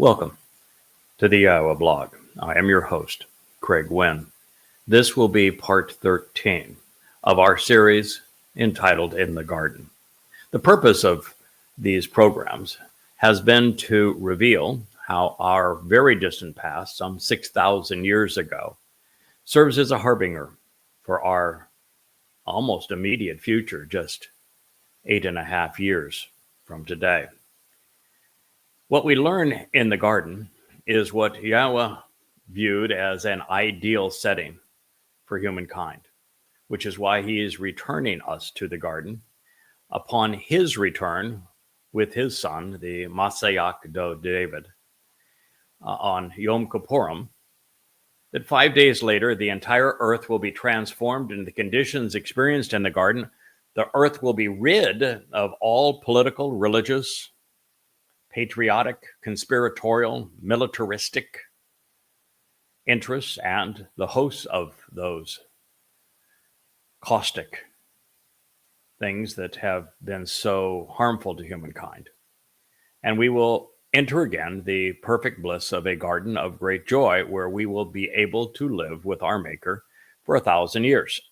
Welcome to the Yahowah blog. I am your host, Craig Wynn. This will be part 13 of our series entitled In the Garden. The purpose of these programs has been to reveal how our very distant past, some 6,000 years ago, serves as a harbinger for our almost immediate future, just 8.5 years from today. What we learn in the garden is what Yahweh viewed as an ideal setting for humankind, which is why he is returning us to the garden upon his return with his son, the Mashiach do David, on Yom Kippurim, that 5 days later, the entire earth will be transformed in the conditions experienced in the garden. The earth will be rid of all political, religious, patriotic, conspiratorial, militaristic interests and the hosts of those caustic things that have been so harmful to humankind. And we will enter again the perfect bliss of a garden of great joy where we will be able to live with our Maker for 1,000 years.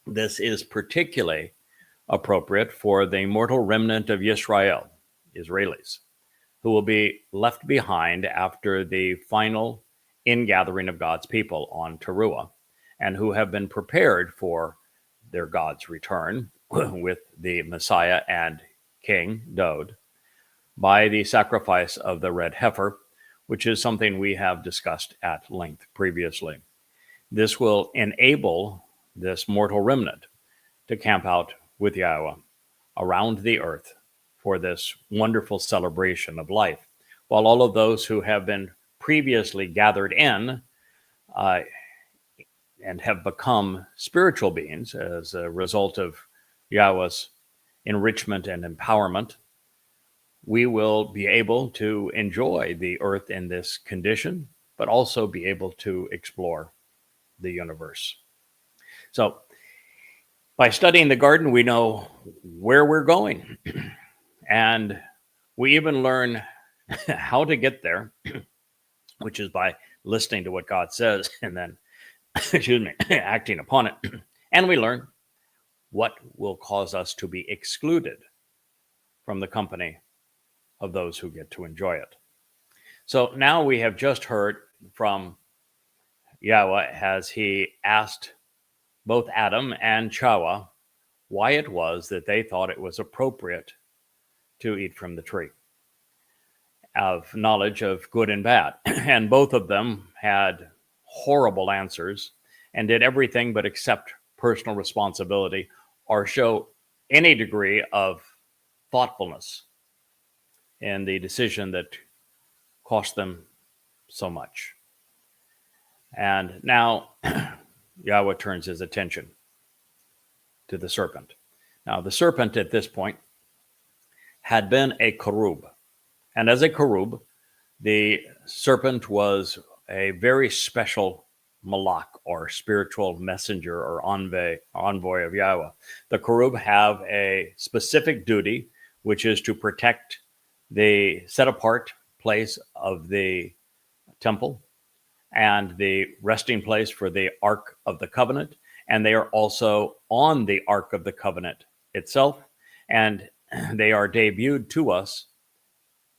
This is particularly appropriate for the mortal remnant of Israel, Israelis, who will be left behind after the final ingathering of God's people on Towrah, and who have been prepared for their God's return with the Messiah and King Daud by the sacrifice of the red heifer, which is something we have discussed at length previously. This will enable this mortal remnant to camp out with Yahweh around the earth for this wonderful celebration of life, while all of those who have been previously gathered in and have become spiritual beings as a result of Yahweh's enrichment and empowerment, we will be able to enjoy the earth in this condition, but also be able to explore the universe. So, by studying the garden, we know where we're going. And we even learn how to get there, which is by listening to what God says and then, acting upon it. And we learn what will cause us to be excluded from the company of those who get to enjoy it. So now we have just heard from Yahweh as he asked both Adam and Chawah why it was that they thought it was appropriate to eat from the tree of knowledge of good and bad. And both of them had horrible answers and did everything but accept personal responsibility or show any degree of thoughtfulness in the decision that cost them so much. And now Yahweh turns his attention to the serpent. Now, the serpent at this point had been a cherub. And as a cherub, the serpent was a very special malach or spiritual messenger or envoy of Yahweh. The cherub have a specific duty, which is to protect the set apart place of the temple and the resting place for the Ark of the Covenant. And they are also on the Ark of the Covenant itself. And they are debuted to us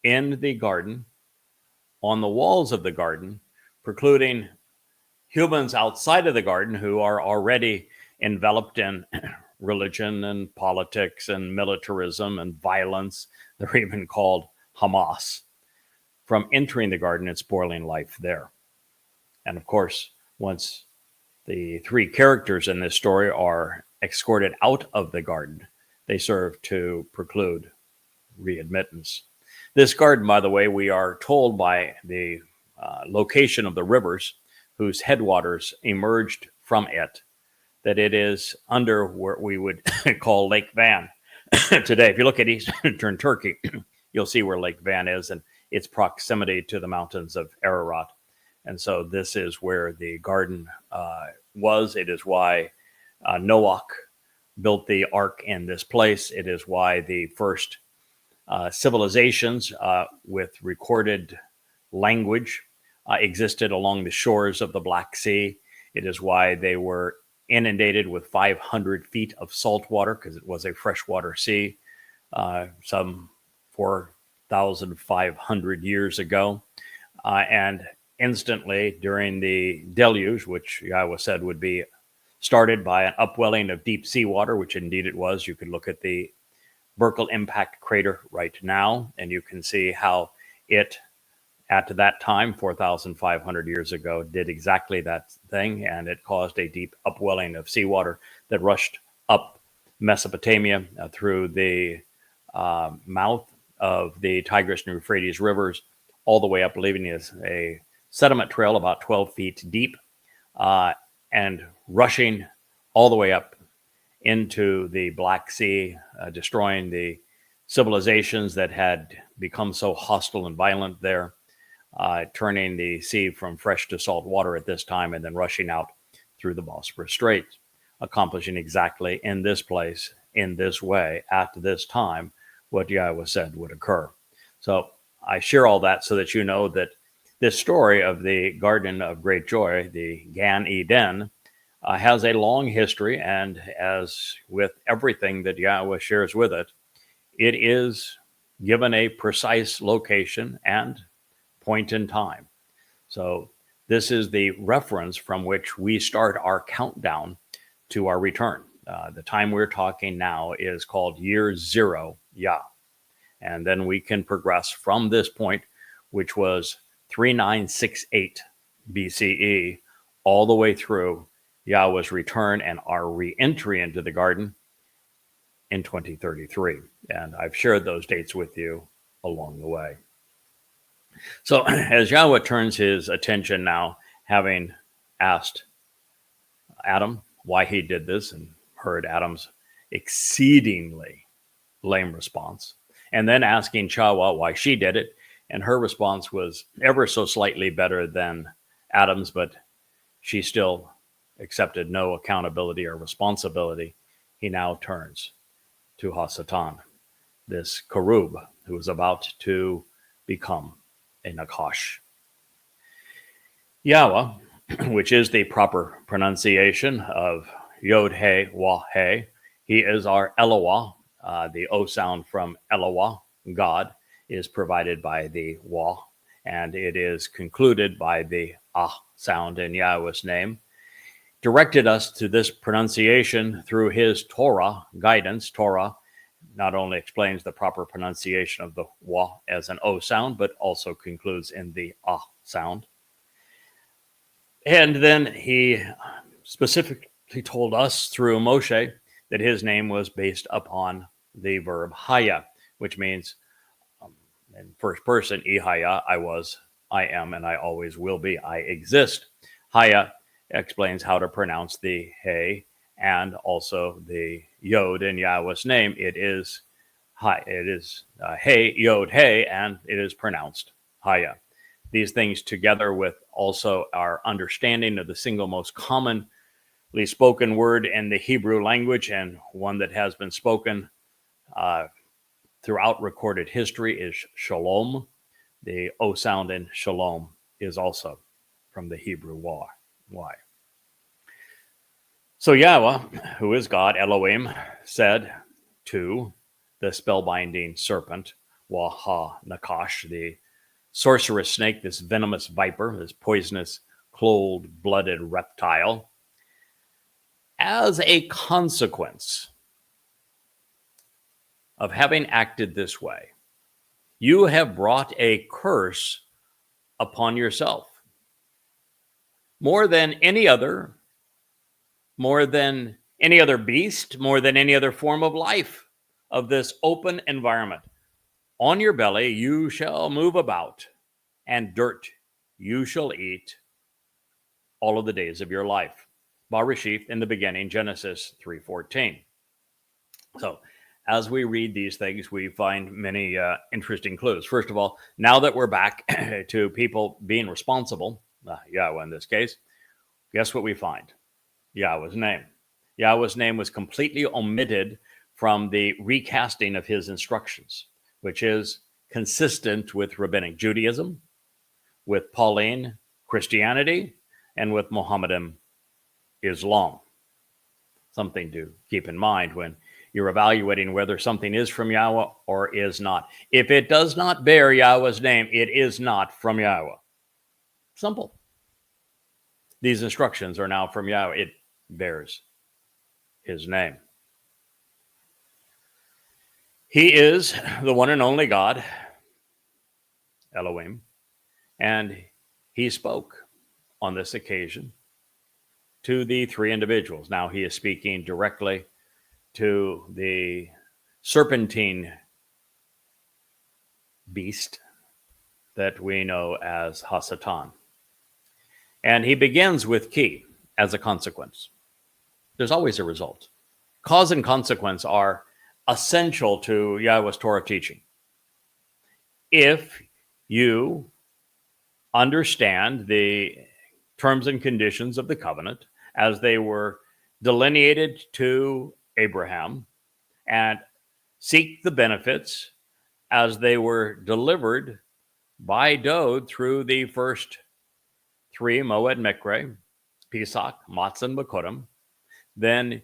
in the garden, on the walls of the garden, precluding humans outside of the garden who are already enveloped in religion and politics and militarism and violence. They're even called Hamas, from entering the garden and spoiling life there. And of course, once the three characters in this story are escorted out of the garden, they serve to preclude readmittance. This garden, by the way, we are told by the location of the rivers whose headwaters emerged from it, that it is under what we would call Lake Van today. If you look at eastern Turkey, you'll see where Lake Van is and its proximity to the mountains of Ararat. And so this is where the garden was. It is why Noah built the ark in this place. It is why the first Civilizations with recorded language existed along the shores of the Black Sea. It is why they were inundated with 500 feet of salt water, because it was a freshwater sea some 4,500 years ago. And instantly during the deluge, which Yahowah said would be started by an upwelling of deep seawater, which indeed it was. You could look at the Burkle impact crater right now, and you can see how it, at that time, 4,500 years ago, did exactly that thing, and it caused a deep upwelling of seawater that rushed up Mesopotamia through the mouth of the Tigris and Euphrates rivers, all the way up, leaving a sediment trail about 12 feet deep, and rushing all the way up into the Black Sea, destroying the civilizations that had become so hostile and violent there, turning the sea from fresh to salt water at this time, and then rushing out through the Bosphorus Straits, accomplishing exactly in this place, in this way, at this time, what Yahowah said would occur. So I share all that so that you know that this story of the Garden of Great Joy, the Gan Eden, has a long history, and as with everything that Yahowah shares with it, it is given a precise location and point in time. So this is the reference from which we start our countdown to our return. The time we're talking now is called year zero, Yah. And then we can progress from this point, which was 3968 BCE, all the way through Yahowah's return and our re-entry into the garden in 2033. And I've shared those dates with you along the way. So as Yahowah turns his attention now, having asked Adam why he did this and heard Adam's exceedingly lame response, and then asking Chawah why she did it, and her response was ever so slightly better than Adam's, but she still accepted no accountability or responsibility. He now turns to Hasatan, this Karub who is about to become a Nakash. Yahowah, which is the proper pronunciation of Yod He Wah He, he is our Elohah. The O sound from Elohah, God, is provided by the Wah, and it is concluded by the Ah sound in Yahowah's name. Directed us to this pronunciation through his Torah guidance. Torah not only explains the proper pronunciation of the Wah as an O sound, but also concludes in the Ah sound. And then he specifically told us through Moshe that his name was based upon the verb haya, which means in first person, ihaya, I was, I am, and I always will be, I exist. Haya explains how to pronounce the he and also the yod in Yahowah's name. It is he, yod, he, and it is pronounced haya. These things, together with also our understanding of the single most commonly spoken word in the Hebrew language, and one that has been spoken throughout recorded history, is shalom. The O sound in shalom is also from the Hebrew why. So Yahowah, who is God, Elohim, said to the spellbinding serpent, Waha Nakash, the sorcerous snake, this venomous viper, this poisonous, cold-blooded reptile, as a consequence of having acted this way, you have brought a curse upon yourself. More than any other beast, more than any other form of life of this open environment. On your belly you shall move about, and dirt you shall eat all of the days of your life. Bereshith, in the beginning, Genesis 3:14. So as we read these things, we find many interesting clues. First of all, now that we're back to people being responsible, Yahowah in this case, guess what we find? Yahowah's name. Yahowah's name was completely omitted from the recasting of his instructions. which is consistent with Rabbinic Judaism, with Pauline Christianity, and with Mohammedan Islam. Something to keep in mind when you're evaluating whether something is from Yahweh or is not. If it does not bear Yahweh's name, it is not from Yahweh. Simple. These instructions are now from Yahweh. It bears his name. He is the one and only God, Elohim, and he spoke on this occasion to the three individuals. Now he is speaking directly to the serpentine beast that we know as Hasatan. And he begins with key as a consequence. There's always a result. Cause and consequence are essential to Yahweh's Torah teaching. If you understand the terms and conditions of the covenant as they were delineated to Abraham and seek the benefits as they were delivered by Dode through the first three, Moed Mikre, Pesach, Matzah, and Bakodim, then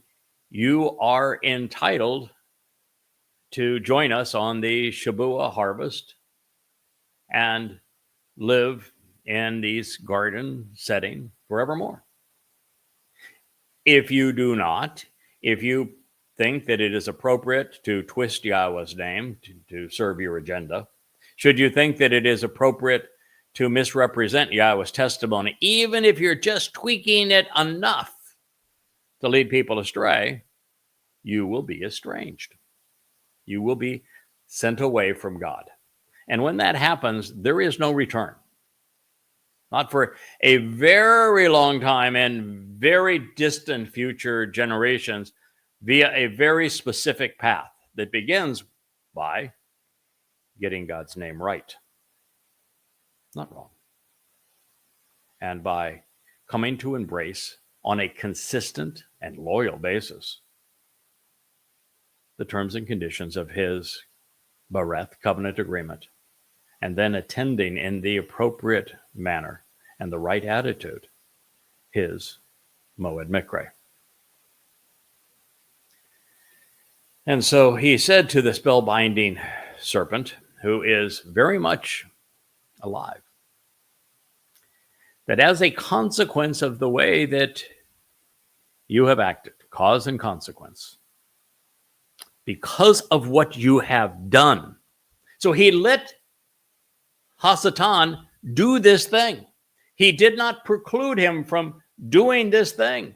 you are entitled to join us on the Shabua harvest and live in these garden setting forevermore. If you do not, if you think that it is appropriate to twist Yahweh's name to serve your agenda, should you think that it is appropriate to misrepresent Yahweh's testimony, even if you're just tweaking it enough to lead people astray, you will be estranged. You will be sent away from God. And when that happens, there is no return. Not for a very long time and very distant future generations via a very specific path that begins by getting God's name right. Not wrong. And by coming to embrace on a consistent and loyal basis the terms and conditions of his Bareth covenant agreement, and then attending in the appropriate manner and the right attitude his Moed Mikre. And so he said to the spellbinding serpent, who is very much alive, that as a consequence of the way that you have acted, cause and consequence, because of what you have done. So he let Hasatan do this thing. He did not preclude him from doing this thing.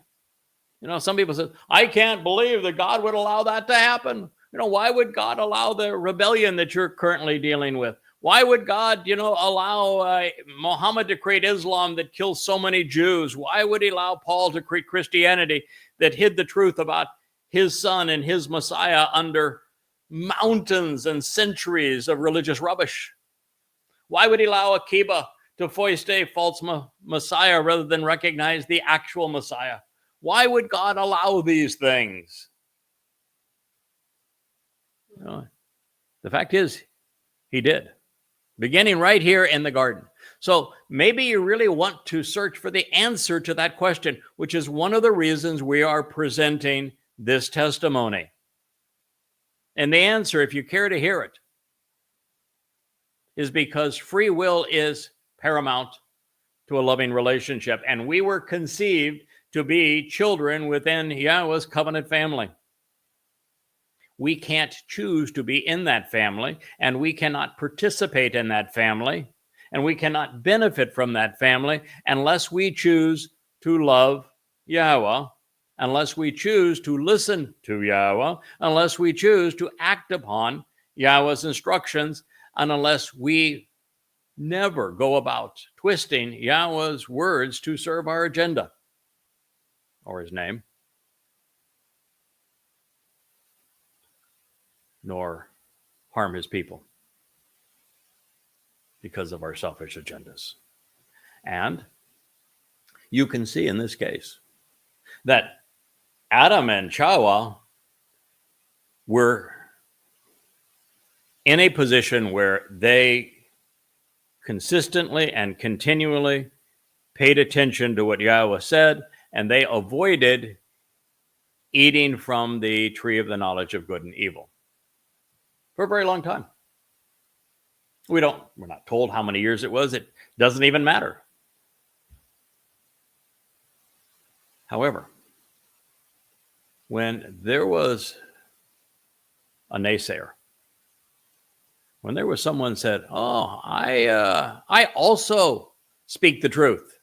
You know, some people say, I can't believe that God would allow that to happen. You know, why would God allow the rebellion that you're currently dealing with? Why would God, allow Muhammad to create Islam that kills so many Jews? Why would he allow Paul to create Christianity that hid the truth about his son and his Messiah under mountains and centuries of religious rubbish? Why would he allow Akiba to foist a false Messiah rather than recognize the actual Messiah? Why would God allow these things? The fact is, he did. Beginning right here in the garden. So maybe you really want to search for the answer to that question, which is one of the reasons we are presenting this testimony. And the answer, if you care to hear it, is because free will is paramount to a loving relationship. And we were conceived to be children within Yahweh's covenant family. We can't choose to be in that family, and we cannot participate in that family, and we cannot benefit from that family unless we choose to love Yahweh, unless we choose to listen to Yahweh, unless we choose to act upon Yahweh's instructions, and unless we never go about twisting Yahweh's words to serve our agenda or his name, nor harm his people because of our selfish agendas. And you can see in this case that Adam and Chawah were in a position where they consistently and continually paid attention to what Yahweh said, and they avoided eating from the tree of the knowledge of good and evil for a very long time. We're not told how many years it was. It doesn't even matter. However, when there was a naysayer, when there was someone said, "Oh, I also speak the truth.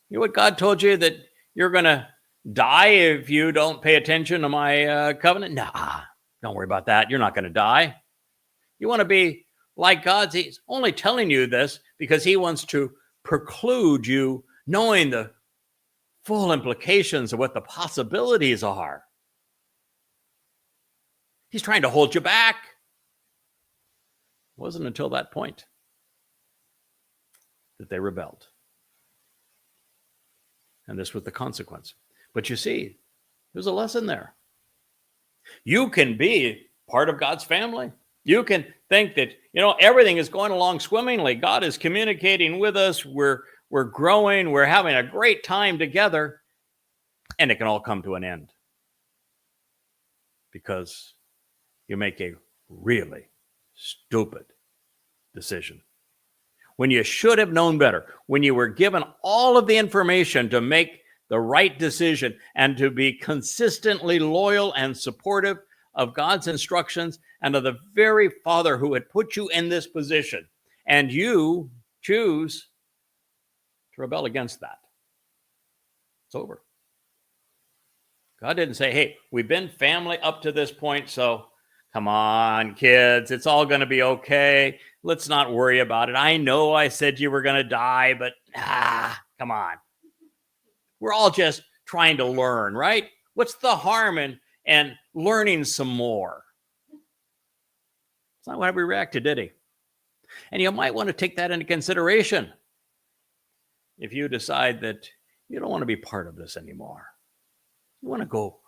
You know what God told you, that you're going to die if you don't pay attention to my covenant? Nah, don't worry about that. You're not going to die. You want to be like God? He's only telling you this because he wants to preclude you knowing the full implications of what the possibilities are. He's trying to hold you back." It wasn't until that point that they rebelled. And this was the consequence. But you see, there's a lesson there. You can be part of God's family. You can think that, everything is going along swimmingly. God is communicating with us. We're growing. We're having a great time together. And it can all come to an end because you make a really stupid decision. When you should have known better, when you were given all of the information to make the right decision and to be consistently loyal and supportive of God's instructions and of the very Father who had put you in this position, and you choose to rebel against that, it's over. God didn't say, "Hey, we've been family up to this point, so come on, kids, it's all going to be okay. Let's not worry about it. I know I said you were going to die, but come on. We're all just trying to learn, right? What's the harm in learning some more?" It's not how we reacted, did he? And you might want to take that into consideration if you decide that you don't want to be part of this anymore. You want to go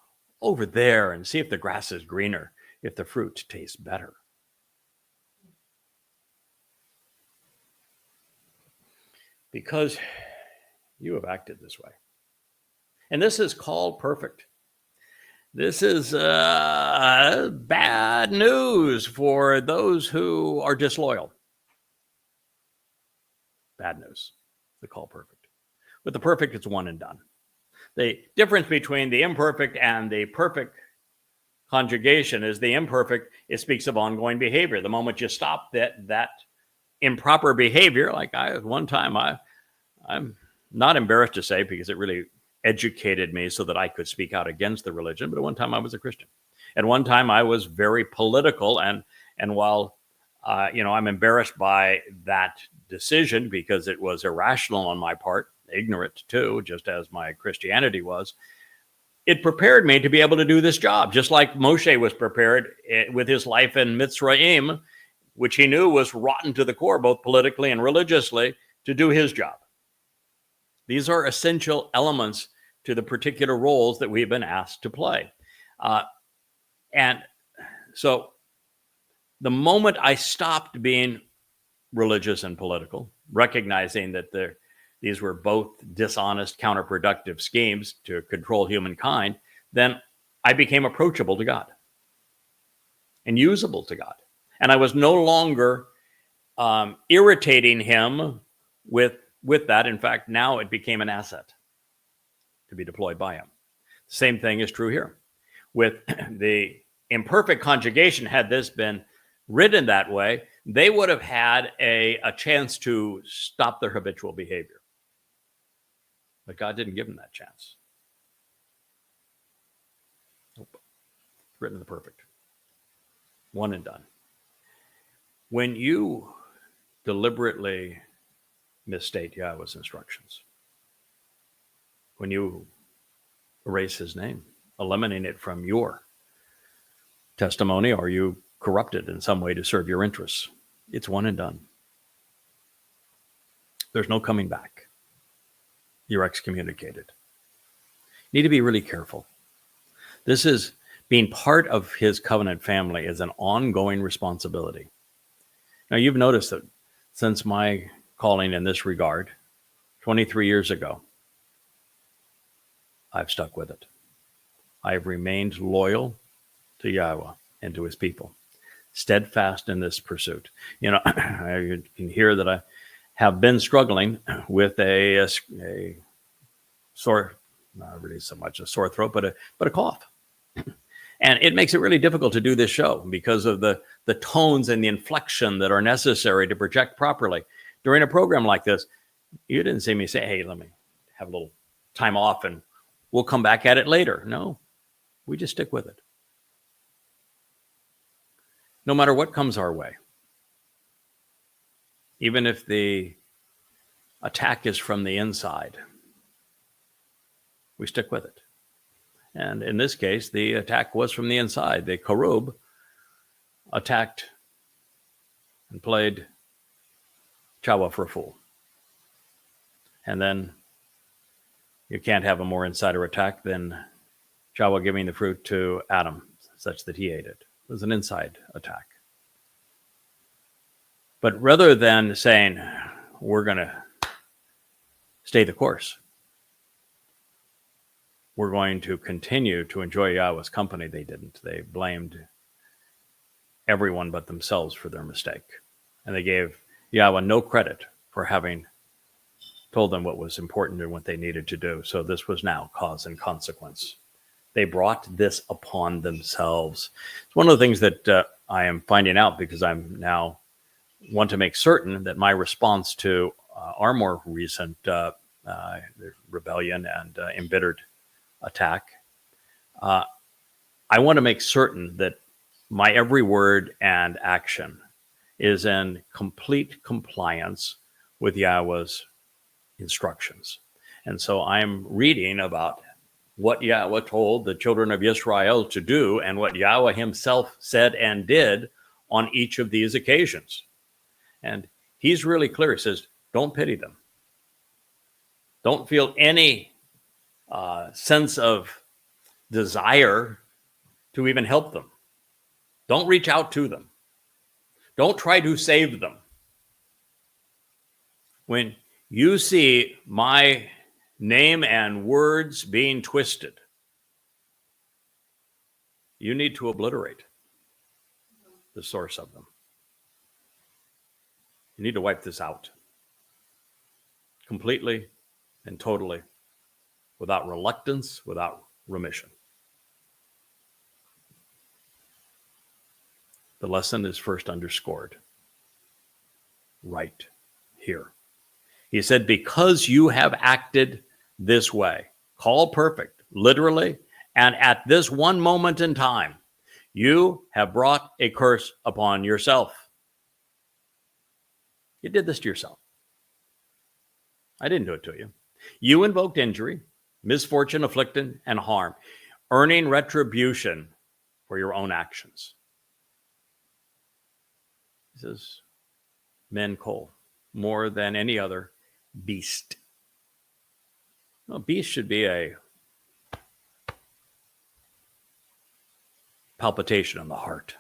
over there and see if the grass is greener, if the fruit tastes better. Because you have acted this way. And this is called perfect. This is bad news for those who are disloyal. Bad news. They call perfect. With the perfect, it's one and done. The difference between the imperfect and the perfect conjugation is the imperfect, it speaks of ongoing behavior. The moment you stop that improper behavior, like one time, I'm not embarrassed to say, because it really educated me so that I could speak out against the religion, but at one time I was a Christian. At one time I was very political, and while I'm embarrassed by that decision because it was irrational on my part, ignorant too, just as my Christianity was, it prepared me to be able to do this job, just like Moshe was prepared with his life in Mitzrayim, which he knew was rotten to the core, both politically and religiously, to do his job. These are essential elements to the particular roles that we've been asked to play. And so the moment I stopped being religious and political, recognizing that these were both dishonest, counterproductive schemes to control humankind, then I became approachable to God and usable to God. And I was no longer irritating him with that. In fact, now it became an asset to be deployed by him. The same thing is true here. With the imperfect conjugation, had this been written that way, they would have had a chance to stop their habitual behavior. But God didn't give them that chance. Nope. Written in the perfect. One and done. When you deliberately misstate Yahweh's instructions, when you erase his name, eliminating it from your testimony, or you corrupt it in some way to serve your interests, it's one and done. There's no coming back. You're excommunicated. You need to be really careful. This is Being part of his covenant family is an ongoing responsibility. Now, you've noticed that since my calling in this regard, 23 years ago, I've stuck with it. I've remained loyal to Yahweh and to his people, steadfast in this pursuit. You can hear that I have been struggling with a sore, not really so much a sore throat, but a cough. And it makes it really difficult to do this show because of the tones and the inflection that are necessary to project properly. During a program like this, you didn't see me say, hey, let me have a little time off and we'll come back at it later. No, we just stick with it. No matter what comes our way, even if the attack is from the inside, we stick with it. And in this case, the attack was from the inside. The Cherub attacked and played Towrah for a fool. And then you can't have a more insider attack than Towrah giving the fruit to Adam, such that he ate it. It was an inside attack. But rather than saying, we're going to stay the course, we're going to continue to enjoy Yahweh's company, they didn't. They blamed everyone but themselves for their mistake. And they gave Yahweh no credit for having told them what was important and what they needed to do. So this was now cause and consequence. They brought this upon themselves. It's one of the things that I am finding out because I'm now want to make certain that my response to our more recent rebellion and embittered attack, I want to make certain that my every word and action is in complete compliance with Yahweh's instructions. And so I'm reading about what Yahweh told the children of Israel to do and what Yahweh himself said and did on each of these occasions. And he's really clear. He says, don't pity them. Don't feel any sense of desire to even help them. Don't reach out to them. Don't try to save them. When you see my name and words being twisted, you need to obliterate the source of them. You need to wipe this out completely and totally, without reluctance, without remission. The lesson is first underscored right here. He said, because you have acted this way, called perfect, literally, and at this one moment in time, you have brought a curse upon yourself. You did this to yourself. I didn't do it to you. You invoked injury, misfortune, affliction, and harm, earning retribution for your own actions. He says, men call more than any other beast. No, beast should be a palpitation in the heart.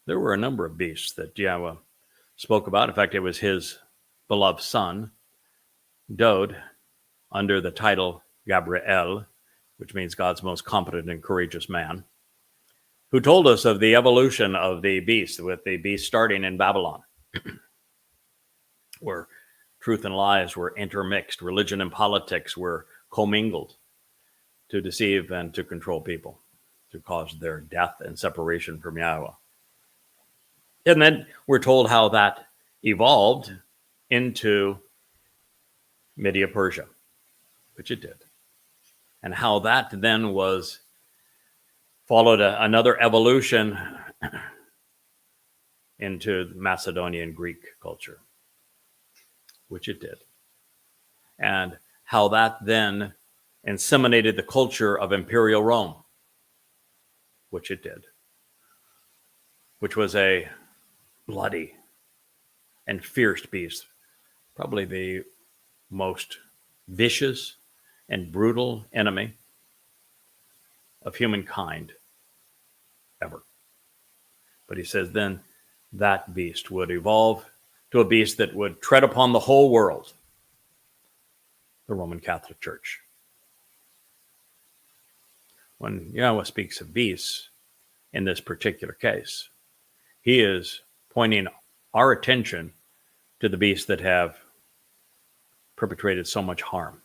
There were a number of beasts that Yahweh spoke about. In fact, it was his beloved son, Dod, under the title Gabriel, which means God's most competent and courageous man, who told us of the evolution of the beast, with the beast starting in Babylon, where truth and lies were intermixed, religion and politics were commingled to deceive and to control people, to cause their death and separation from Yahweh. And then we're told how that evolved into Media Persia, which it did, and how that then was followed another evolution into Macedonian Greek culture, which it did, and how that then inseminated the culture of Imperial Rome, which it did, which was a bloody and fierce beast, probably the most vicious and brutal enemy of humankind ever. But he says then that beast would evolve to a beast that would tread upon the whole world, the Roman Catholic Church. When Yahowah speaks of beasts in this particular case, he is pointing our attention to the beasts that have perpetrated so much harm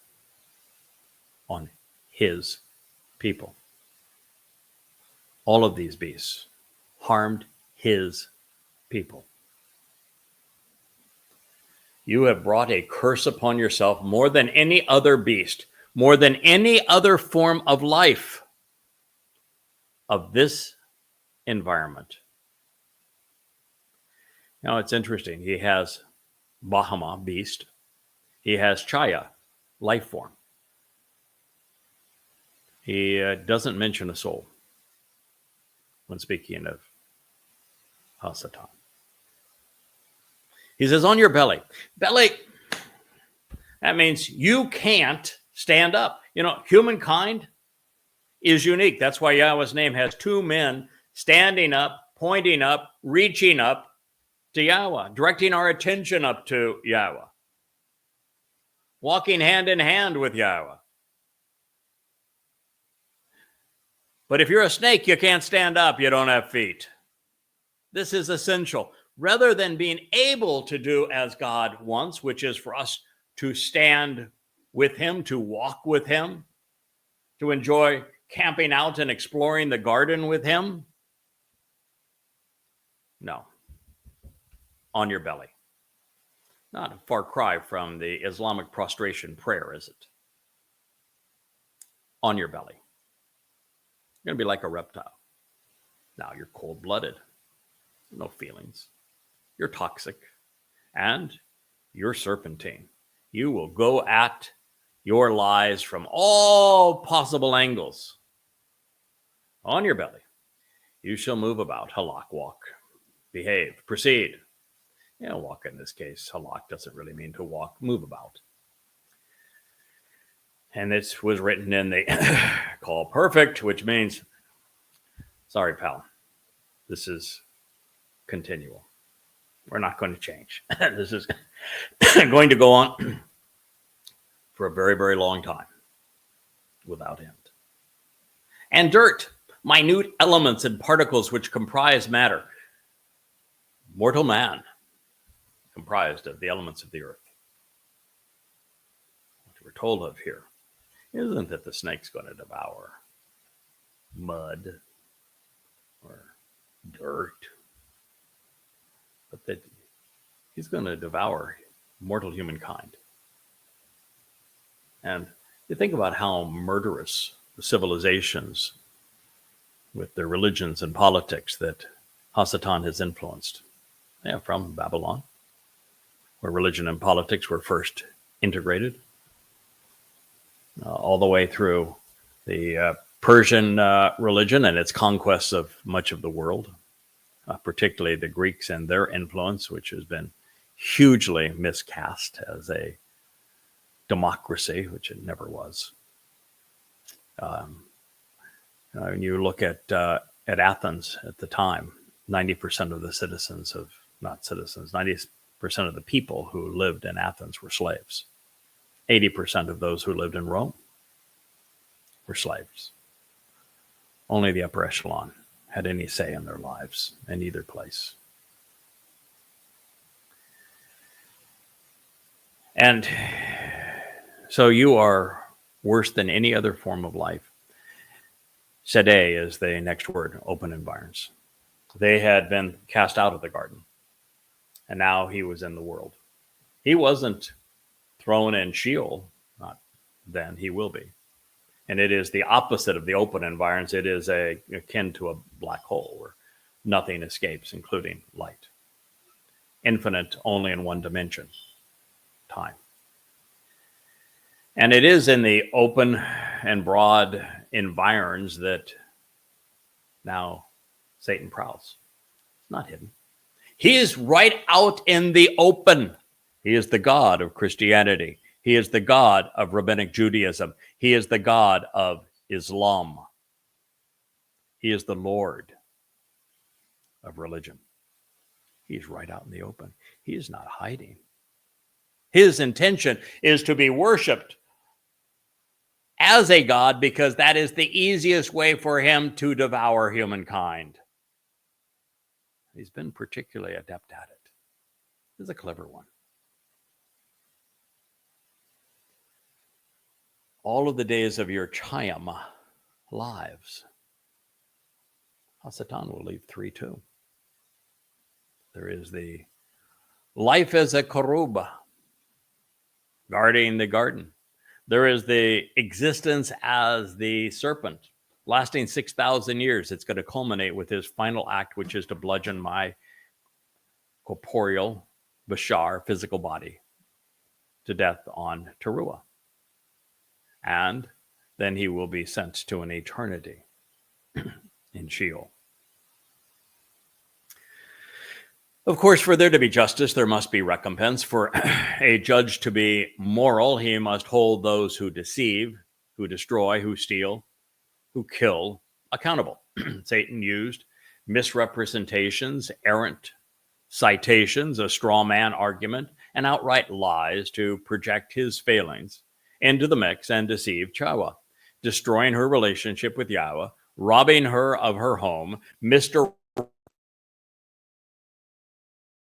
on his people. All of these beasts harmed his people. You have brought a curse upon yourself more than any other beast, more than any other form of life of this environment. Now, it's interesting. He has Bahama, beast. He has Chaya, life form. He doesn't mention a soul when speaking of Hasatan. He says, on your belly. Belly, that means you can't stand up. You know, humankind is unique. That's why Yahowah's name has two men standing up, pointing up, reaching up to Yahowah, directing our attention up to Yahowah, walking hand in hand with Yahowah. But if you're a snake, you can't stand up. You don't have feet. This is essential. Rather than being able to do as God wants, which is for us to stand with him, to walk with him, to enjoy camping out and exploring the garden with him. No. On your belly. Not a far cry from the Islamic prostration prayer, is it? On your belly. You're going to be like a reptile. Now you're cold-blooded. No feelings. You're toxic. And you're serpentine. You will go at your lies from all possible angles. On your belly. You shall move about. Halak, walk. Behave. Proceed. You know, walk in this case. Halak doesn't really mean to walk. Move about. And this was written in the call perfect, which means, sorry, pal, this is continual. We're not going to change. This is going to go on for a very, very long time without end. And dirt, minute elements and particles which comprise matter. Mortal man, comprised of the elements of the earth. What we're told of here isn't that the snake's going to devour mud or dirt, but that he's going to devour mortal humankind. And you think about how murderous the civilizations with their religions and politics that Hasatan has influenced. Yeah, from Babylon, where religion and politics were first integrated, all the way through the Persian religion and its conquests of much of the world, particularly the Greeks and their influence, which has been hugely miscast as a democracy, which it never was. When you look at Athens at the time, 90% of the citizens of, not citizens, 90% of the people who lived in Athens were slaves. 80% of those who lived in Rome were slaves. Only the upper echelon had any say in their lives in either place. And so you are worse than any other form of life. Sedeh is the next word, open environs. They had been cast out of the garden, and now he was in the world. He wasn't thrown in Sheol, not then, he will be. And it is the opposite of the open environs. It is akin to a black hole where nothing escapes, including light. Infinite only in one dimension, time. And it is in the open and broad environs that now Satan prowls. It's not hidden. He is right out in the open. He is the God of Christianity. He is the God of Rabbinic Judaism. He is the God of Islam. He is the Lord of religion. He's right out in the open. He is not hiding. His intention is to be worshiped as a God because that is the easiest way for him to devour humankind. He's been particularly adept at it. He's a clever one. All of the days of your Chaim lives, Hasatan will leave 3 too. There is the life as a korub, guarding the garden. There is the existence as the serpent, lasting 6,000 years. It's going to culminate with his final act, which is to bludgeon my corporeal, bashar, physical body to death on Towrah. And then he will be sent to an eternity in Sheol. Of course, for there to be justice, there must be recompense. For a judge to be moral, he must hold those who deceive, who destroy, who steal, who kill accountable. Satan used misrepresentations, errant citations, a straw man argument, and outright lies to project his failings into the mix and deceive Chawah, destroying her relationship with Yahweh, robbing her of her home, misdirecting